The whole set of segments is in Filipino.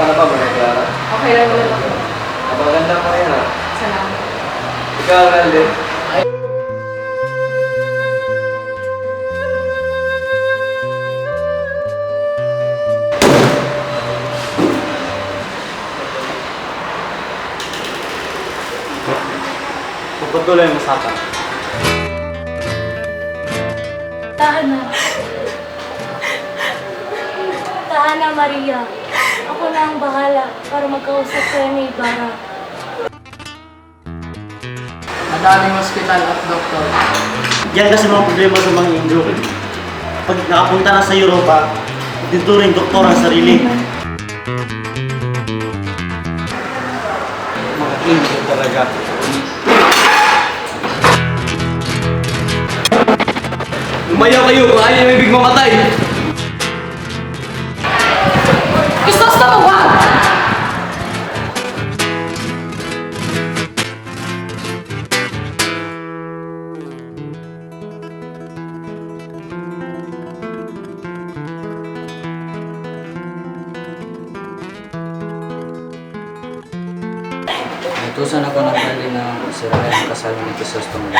ka na ba, Maria Clara? Okay lang naman ako. Napaganda mo yan, ha? Salamat. Ikaw, Alden. Pagpatuloy mo sa akin. Tahan na. Tahan na, Maria. Ako na ang bahala para magkausap sa'yo ni Ibarra. Madaming ospital at doktor. Yan kasi mga problema sa mga Indro. Pag nakapunta na sa Europa, dito rin doktor ang sarili. Mga Indro talaga. Lumayaw kayo kung ayaw yung ibig mamatay! Istos na mo ba? Utusan ako ng Bali na sirayan ang kasal ni Crisostomo.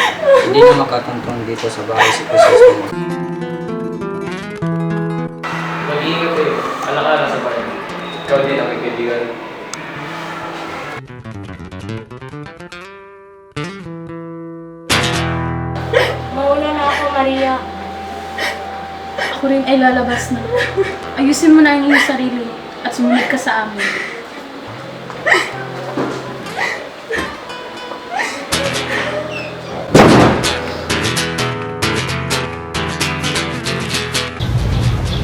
Hindi na makatuntong dito sa bahay si Crisostomo. Mag-iingat kayo. Alakala sa bayan. Ikaw din ang kaibigan. Mauna na ako, Maria. Ako rin ay lalabas na. Ayusin mo na ang iyong sarili at sumunod ka sa amin.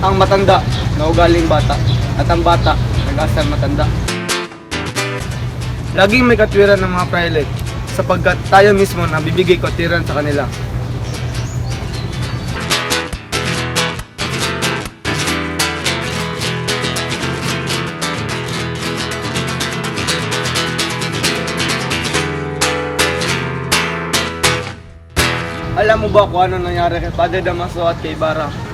Ang matanda na ugaling bata at ang bata nag-asal matanda. Laging may katwiran ng mga prelate sapagkat tayo mismo nabibigay katwiran sa kanila. Alam mo ba kung ano nangyari kay Padre Damaso at kay Ibarra?